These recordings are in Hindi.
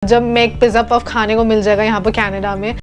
जब मैक पिज़्ज़ा पफ खाने को मिल जाएगा यहाँ पर कनाडा में।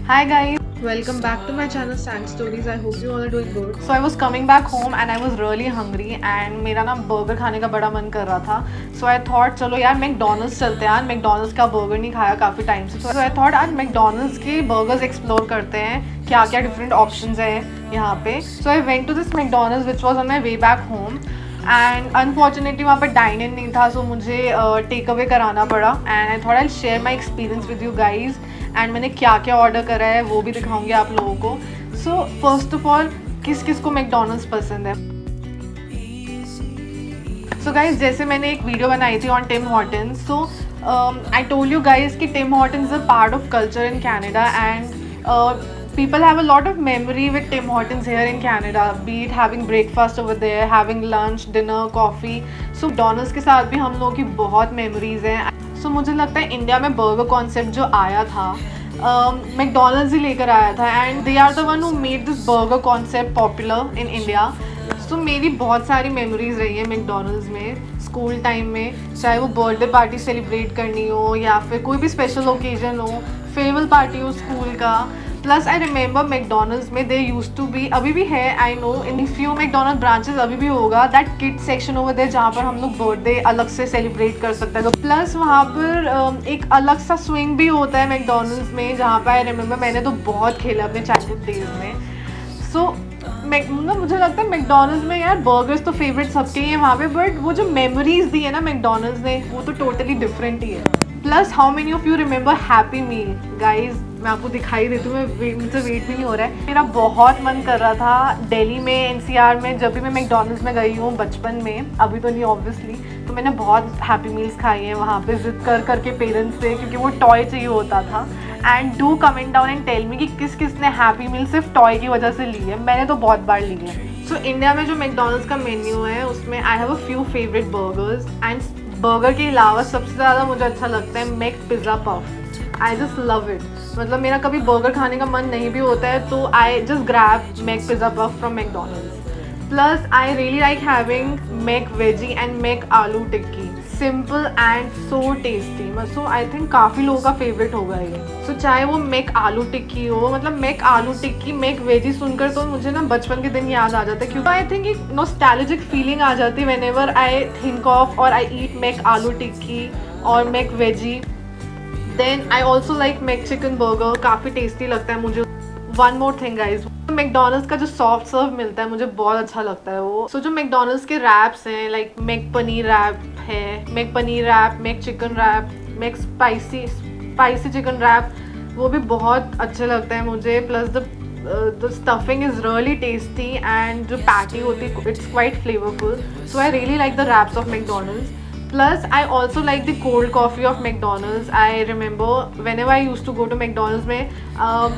Hi guys, welcome back to my channel Sang Stories. I hope you all are doing good. So I was coming back home and I was really hungry and मेरा ना बर्गर खाने का बड़ा मन कर रहा था. So I thought चलो यार मैकडॉनल्ड्स चलते हैं. यार मैकडॉनल्ड्स का बर्गर नहीं खाया काफ़ी टाइम से. So I thought आज मैकडॉनल्ड्स के बर्गर्स एक्सप्लोर करते हैं, क्या क्या डिफरेंट ऑप्शंस हैं यहाँ पे. So I went to this McDonald's which was on my way back home. And unfortunately वहाँ पर डाइन इन नहीं था, सो मुझे टेक अवे कराना पड़ा. And I thought I share my experience with you guys. And मैंने क्या क्या ऑर्डर करा है वो भी दिखाऊंगी आप लोगों को. सो फर्स्ट ऑफ ऑल किस किस को मैकडॉनल्ड्स पसंद है. सो गाइज जैसे मैंने एक वीडियो बनाई थी on Tim Hortons. So I told you guys कि Tim Hortons is a part of culture in Canada and people have a lot of memory with Tim Hortons here in Canada, be it having breakfast over there, having lunch, dinner, coffee. So McDonald's के साथ भी हम लोगों की बहुत memories हैं. So मुझे लगता है इंडिया में बर्गर कॉन्सेप्ट जो आया था McDonald's ही लेकर आया था and they are the one who made this burger concept popular in India. So मेरी बहुत सारी memories रही है McDonald's में स्कूल टाइम में, चाहे वो बर्थडे पार्टी सेलिब्रेट करनी हो या फिर कोई भी स्पेशल ओकेजन हो, फेयरवेल पार्टी हो स्कूल का. प्लस आई रिमेंबर मैकडॉनल्ड्स में दे यूज टू बी, अभी भी है I know, in few McDonald branches अभी भी होगा that kid section over there जहाँ पर हम लोग बर्थडे अलग से सेलिब्रेट कर सकते हैं. प्लस वहाँ पर एक अलग सा स्विंग भी होता है मैकडॉनल्ड्स में जहाँ पर आई रिमेंबर मैंने तो बहुत खेला अपने चाइल्डहुड डेज में. सो मुझे लगता है मैकडॉनल्ड्स में यार बर्गर्स तो फेवरेट सबके ही हैं वहाँ पे, बट वो जो मेमोरीज दी है ना मैकडॉनल्ड्स ने वो तो टोटली डिफरेंट ही है. Plus how many of you remember happy meal. Guys मैं आपको दिखाई देती हूँ, मुझे वेट भी नहीं हो रहा है. मेरा बहुत मन कर रहा था दिल्ली में एनसीआर में, जब भी मैं मैकडॉनल्ड्स में गई हूँ बचपन में, अभी तो नहीं ऑब्वियसली, तो मैंने बहुत हैप्पी मील्स खाई हैं वहाँ पे जिद कर करके पेरेंट्स से, क्योंकि वो टॉय चाहिए होता था. And do comment down and tell me कि किस किस ने हैप्पी मील सिर्फ टॉय की वजह से ली है. मैंने तो बहुत बार ली है. सो इंडिया में जो मैकडॉनल्ड्स का मेन्यू है उसमें I have a few favourite burgers. And burger के अलावा सबसे ज़्यादा मुझे अच्छा लगता है Mc pizza puff. I just love it. मतलब मेरा कभी बर्गर खाने का मन नहीं भी होता है तो I just grab Mac pizza puff from McDonald's. Plus I really like having Mac veggie and Mac aloo tikki. Simple and so tasty. So I think काफ़ी लोगों का फेवरेट होगा ये. सो चाहे वो मैक आलू टिक्की हो, मतलब मैक आलू टिक्की मैक वेजी सुनकर तो मुझे ना बचपन के दिन याद आ जाता है, क्योंकि आई थिंक एक नॉस्टैल्जिक फीलिंग आ जाती है whenever I think of और I eat Mc aloo tikki और Mc veggie. Then I also like Mc chicken burger, काफ़ी टेस्टी लगता है मुझे. One more thing guys, McDonald's का जो सॉफ्ट सर्व मिलता है मुझे बहुत अच्छा लगता है वो. सो जो मैकडॉनल्ड्स के रैप्स हैं लाइक मैक पनीर रैप है, Mc paneer wrap, Mc chicken wrap, Mc spicy chicken wrap, वो भी बहुत अच्छे लगते हैं मुझे. Plus the stuffing is really tasty and जो पैटी होती है it's quite flavourful. So I really like the wraps of McDonald's. Plus, I also like the cold coffee of McDonald's. I remember whenever I used to go to McDonald's में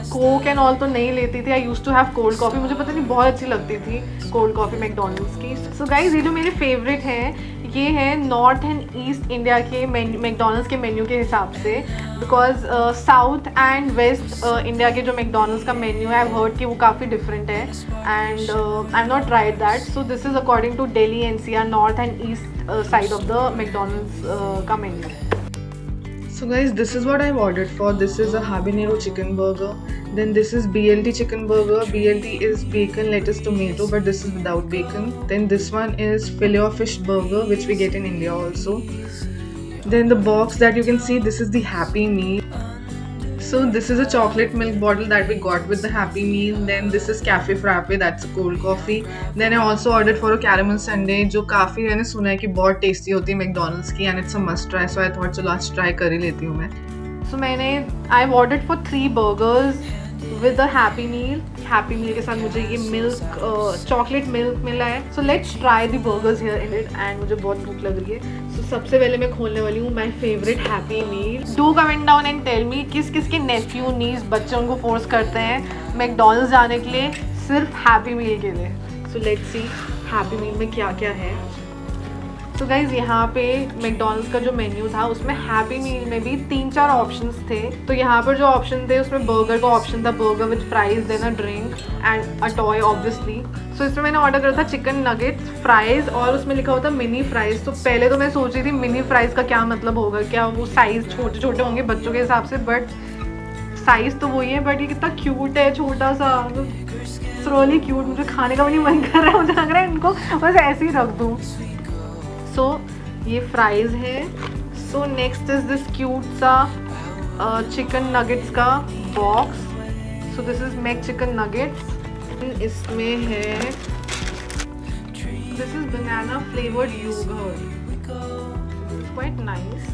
Coke and all तो नहीं लेती थी. I used to have cold coffee. मुझे पता नहीं बहुत अच्छी लगती थी cold coffee McDonald's की. So guys, ये जो मेरे फेवरेट हैं ये है नॉर्थ एंड ईस्ट इंडिया के मैकडॉनल्ड्स के मेन्यू के हिसाब से, because south and waste India के जो मैकडॉनल्ड्स का मेन्यू है आई हैव हर्ड कि वो काफ़ी डिफरेंट है and I have not tried that. So this is according to Delhi NCR north and east side of the McDonald's ka menu. So guys, this is what I've ordered for. This is a habanero chicken burger. Then this is BLT chicken burger. BLT is bacon, lettuce, tomato, but this is without bacon. Then this one is filet of fish burger, which we get in India also. Then the box that you can see, this is the Happy Meal. So this is a chocolate milk bottle that we got with the Happy Meal. Then this is cafe frappe, that's a cold coffee. Then I also ordered for a caramel sundae जो काफ़ी मैंने सुना है कि बहुत टेस्टी होती है मैकडॉनल्ड्स की and it's a must try. So I thought चलो आज ट्राई कर ही लेती हूँ मैं. So मैंने I've ordered for 3 burgers with a Happy Meal. Happy Meal के साथ मुझे ये मिल्क चॉकलेट मिल्क मिला है. So let's try the burgers here in it and मुझे बहुत भूख लग रही है. So सबसे पहले मैं खोलने वाली हूँ my favourite happy meal. Do comment down and tell me किस किस के नेफ्यू नीस बच्चों को फोर्स करते हैं मैकडॉनल्ड्स जाने के लिए सिर्फ हैप्पी मील के लिए. सो लेट्स सी हैप्पी मील में क्या क्या है। तो गाइज यहाँ पे मैकडॉनल्ड्स का जो मेन्यू था उसमें हैप्पी मील में भी 3-4 ऑप्शंस थे। तो यहाँ पर जो ऑप्शन थे उसमें बर्गर का ऑप्शन था, burger with fries, then a drink and a toy obviously. So इसमें मैंने ऑर्डर करा था चिकन नगेट्स, फ्राइज और उसमें लिखा हुआ था मिनी फ्राइज। तो पहले तो मैं सोच रही थी मिनी फ्राइज का क्या मतलब होगा, क्या वो साइज़ छोटे छोटे होंगे बच्चों के हिसाब से, बट साइज़ तो वही है। बट ये कितना क्यूट है, छोटा सा, रियली क्यूट। मुझे खाने का भी नहीं मन कर रहा है, मुझे लग रहा है इनको बस ऐसे ही रख दूँ। सो ये फ्राइज है। So next is this cute सा चिकन नगेट्स का बॉक्स। So this is Mc chicken nuggets. इसमें है, this is banana flavoured yogurt, quite nice,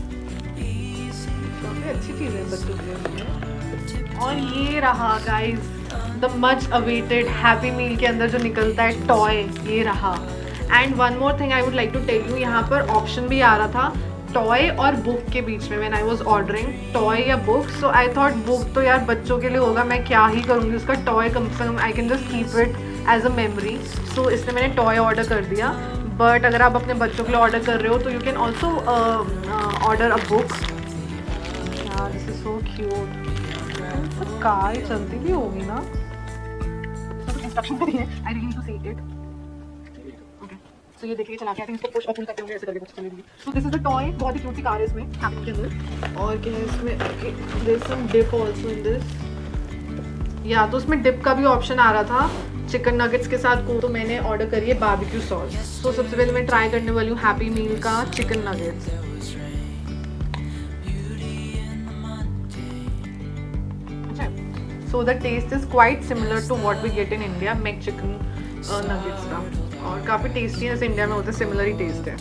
काफ़ी अच्छी चीज़ है बच्चों के लिए। और ये रहा guys the much awaited happy meal के अंदर जो निकलता है टॉय, ये रहा। And one more thing I would like to tell you, यहाँ पर ऑप्शन भी आ रहा था टॉय और बुक के बीच में। When I was ordering toy या book, so I thought book तो यार बच्चों के लिए होगा, मैं क्या ही करूँगी उसका, टॉय कम से कम I can just keep it as a memory. So इसलिए मैंने टॉय ऑर्डर कर दिया। बट अगर आप अपने बच्चों के लिए ऑर्डर कर रहे हो तो you can also order a book. This is so cute. सब कार चलती भी होगी ना, इंस्ट्रक्शन भी है, I really need to see it. तो ये देखिए चला के आई थिंक इसको पुश ओपन करते होंगे, ऐसे करके कुछ चलेगी। So this is a toy, बहुत ही क्यूट सी कार है इसमें हैप्पी के अंदर। और क्या है इसमें, there is some dip also in this. या तो उसमें डिप का भी ऑप्शन आ रहा था चिकन नगेट्स के साथ को, तो मैंने ऑर्डर करी है बारबेक्यू सॉस। तो सबसे पहले मैं ट्राई करने वाली हूँ हैप्पी मील का chicken nuggets. So the taste is quite similar to what we get in India, Mc chicken nuggets का, और काफ़ी टेस्टी है, जैसे इंडिया में होता है सिमिलर ही टेस्ट है।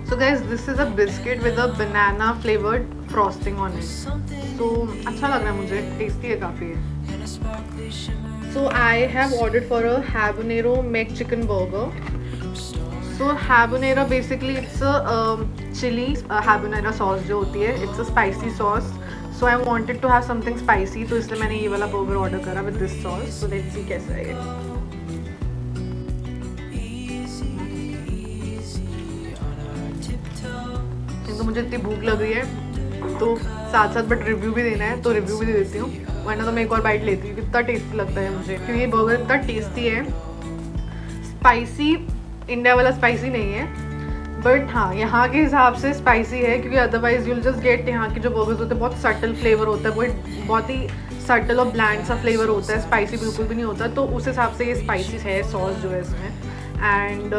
So guys, this is a biscuit with a banana flavored frosting on it. So अच्छा लग रहा है मुझे, टेस्टी है काफ़ी। So I have ordered for a habanero Mc chicken burger. So habanero basically it's a chili habanero sauce जो होती है, it's a spicy sauce. So I wanted to have something spicy, तो इसलिए मैंने ये वाला बर्गर ऑर्डर करा with this sauce. So let's see कैसा है ये। तो मुझे इतनी भूख लग रही है तो साथ साथ बट रिव्यू भी देना है, तो रिव्यू भी दे देती हूँ, वरना तो मैं एक और बाइट लेती हूँ। कितना टेस्टी लगता है मुझे, क्योंकि ये बर्गर इतना टेस्टी है। स्पाइसी इंडिया वाला स्पाइसी नहीं है, बट हाँ यहाँ के हिसाब से स्पाइसी है, क्योंकि अदरवाइज यूल जस्ट गेट, यहाँ के जो बर्गर्स होते हैं बहुत सटल फ्लेवर होता है, बहुत ही सटल और ब्लैंड सा फ्लेवर होता है, स्पाइसी बिल्कुल भी नहीं होता। तो उस हिसाब से ये स्पाइसी है सॉस जो है इसमें। And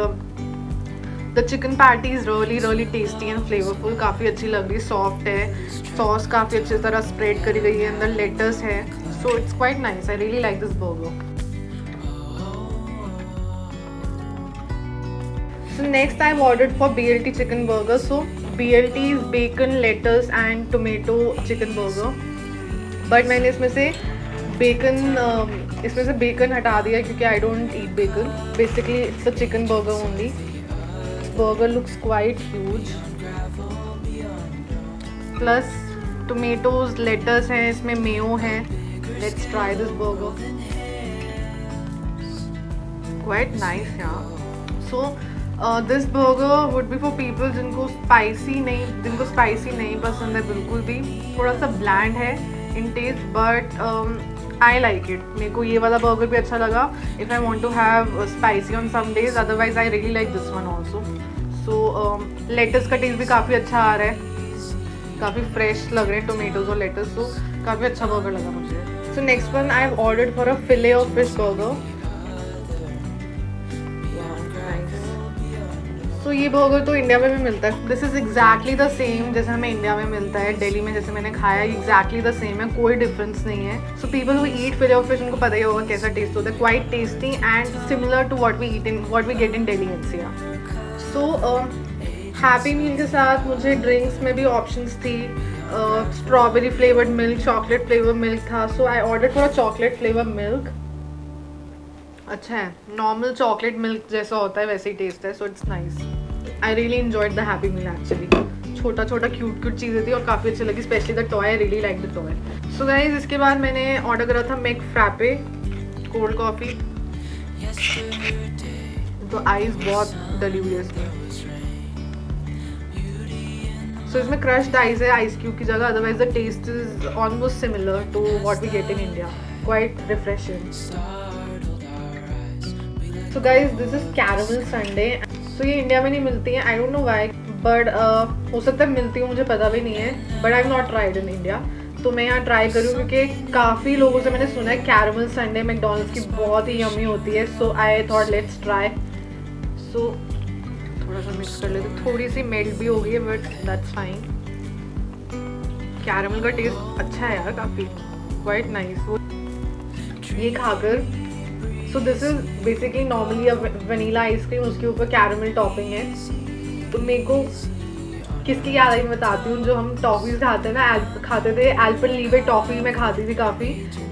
the chicken patty is really tasty and flavourful, काफ़ी अच्छी लग रही है, सॉफ्ट है, सॉस काफ़ी अच्छी तरह स्प्रेड करी गई है, अंदर लेटस है। So it's quite nice, I really like this burger. So next I've ordered for BLT chicken burger. So BLT is bacon, lettuce and tomato chicken burger. But मैंने इसमें से बेकन हटा दिया क्योंकि I don't eat bacon. Basically it's a chicken burger only. This burger looks quite huge. Plus tomatoes, lettuce है इसमें, mayo है. Let's try this burger. Quite nice yeah. So this burger would be for people जिनको स्पाइसी नहीं पसंद है बिल्कुल भी, थोड़ा सा ब्लैंड है in taste, but I like it. मेरे को ये वाला बर्गर भी अच्छा लगा if I want to have spicy on some days, otherwise I really like this one also. So lettuce का टेस्ट भी काफ़ी अच्छा आ रहा है, काफ़ी फ्रेश लग रहे हैं टोमेटोज और लेटस, तो काफ़ी अच्छा बर्गर लगा मुझे। So next one I have ordered for a field of fish burger. तो ये बर्गर तो इंडिया में भी मिलता है, this is exactly the same जैसे हमें इंडिया में मिलता है, दिल्ली में जैसे मैंने खाया एग्जैक्टली द सेम है, कोई डिफरेंस नहीं है। So people who eat fillet of fish उनको पता ही होगा कैसा टेस्ट होता है, quite tasty and similar to what we get in Delhi NCR. So happy meal के साथ मुझे ड्रिंक्स में भी ऑप्शंस थी, strawberry flavoured milk, chocolate flavour milk था। So I order for a chocolate flavour milk. अच्छा है, नॉर्मल चॉकलेट मिल्क जैसा होता है वैसे ही टेस्ट है, so it's nice. I really enjoyed the happy meal actually, छोटा छोटा क्यूट चीज़ें थी और काफ़ी अच्छी लगी, specially the toy, I really like the toy. So guys इसके बाद मैंने ऑर्डर करा था मैक फ्रैपे, कोल्ड कॉफ़ी। तो आइस बहुत डिलीशियस है। सो इसमें क्रश्ड आइस है आइस क्यूब की जगह, otherwise the taste is almost similar to what we get in India, quite refreshing. So guys this is caramel sundae. So ये इंडिया में नहीं मिलती है, I don't know why, but हो सकता है मिलती हूँ, मुझे पता भी नहीं है, but I have not tried in India. तो मैं यहाँ ट्राई करूँ क्योंकि काफ़ी लोगों से मैंने सुना है कैरमल संडे मैकडॉनल्ड्स की बहुत ही यम्मी होती है। सो आई थॉट लेट्स ट्राई। सो थोड़ा सा मिक्स कर लेते, थोड़ी सी मेल्ट भी हो गई है बट दैट्स फाइन। कैरमल का टेस्ट अच्छा है यार, काफ़ी क्वाइट नाइस। ये खाकर सो this is basically normally a vanilla ice cream, उसके ऊपर कैरमल टॉपिंग है। तो मेरे को किसकी याद आई मैं बताती हूँ, जो हम टॉफ़ीज़ खाते हैं ना, खाते थे एल्पेनलीबे टॉफ़ी में खाती थी काफ़ी,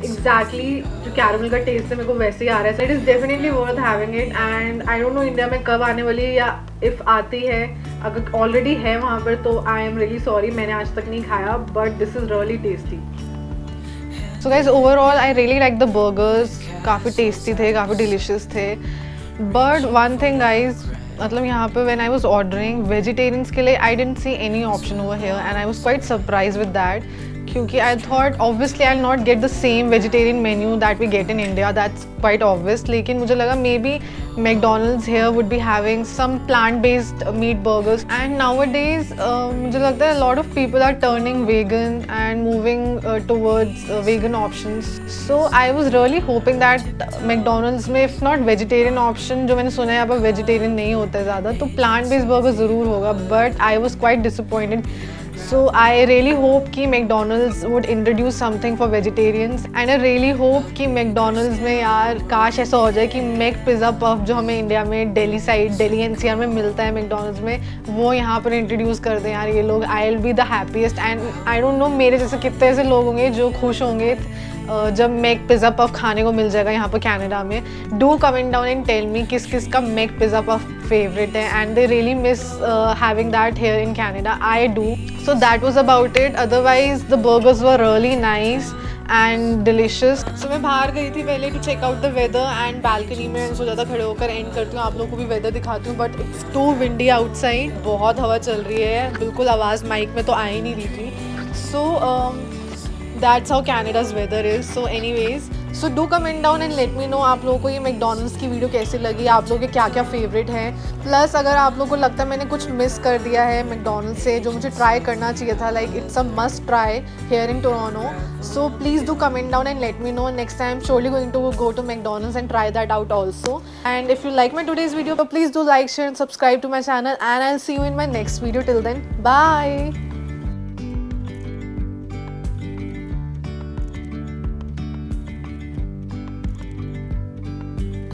एग्जैक्टली जो कैरमल का टेस्ट है मेरे को वैसे ही आ रहा है। It is definitely worth having it and I don't no India में कब आने वाली है या इफ़ आती है, अगर ऑलरेडी है वहाँ पर तो आई एम रियली सॉरी, मैंने आज तक नहीं खाया, but this is really tasty. So guys overall I really like the burgers, काफ़ी टेस्टी थे, काफ़ी डिलीशियस थे। बट वन थिंग गाइज, मतलब यहाँ पे when I was ordering vegetarians के लिए I didn't see any option over here and I was quite surprise with that, क्योंकि I thought obviously I will not get the same vegetarian menu that we get in India, that's quite obvious. लेकिन मुझे लगा maybe McDonald's here would be having some plant based meat burgers and nowadays मुझे लगता है lot of people are turning vegan and moving towards vegan options. So I was really hoping that McDonald's में इफ़ नॉट वेजिटेरियन ऑप्शन, जो मैंने सुना है यहाँ पर वेजिटेरियन नहीं होता है ज़्यादा, तो प्लांट बेस्ड बर्गर ज़रूर होगा, but I was quite disappointed. So I really hope कि McDonald's would introduce something for vegetarians and I really hope कि McDonald's में यार काश ऐसा हो जाए कि मैक पिज़्ज़ा पफ जो हमें इंडिया में दिल्ली साइड, दिल्ली NCR में मिलता है McDonald's में, वो यहाँ पर इंट्रोड्यूस कर दें यार ये लोग। I will be the happiest and I don't no मेरे जैसे कितने ऐसे लोग होंगे जो खुश होंगे जब मैक पिज़्ज़ा पफ खाने को मिल जाएगा यहाँ पर कनाडा में। Do comment down and tell me किस किस का मैक पिज़्ज़ा पफ फेवरेट है and they really miss having that here in Canada. I do. So that was about it. Otherwise the burgers were really nice and delicious. So मैं बाहर गई थी पहले to check out the weather and balcony में सोचा था खड़े होकर एंड करती हूँ, आप लोगों को भी weather दिखाती हूँ, but it's too windy outside, बहुत हवा चल रही है, बिल्कुल आवाज़ माइक में तो आ ही नहीं रही थी। So that's how Canada's weather is. So anyways, so do comment down and let me no आप लोगों को ये मैकडॉनल्ड्स की वीडियो कैसी लगी, आप लोगों के क्या क्या फेवरेट हैं। प्लस अगर आप लोगों को लगता है मैंने कुछ मिस कर दिया है मैकडॉनल्ड्स से जो मुझे ट्राई करना चाहिए था, like it's a must try here in Toronto, so please do comment down and let me know. Next time surely going to go to McDonald's and try that out also. And if you like my today's video please do like, share and subscribe to my channel and I will see you in my next video. Till then bye.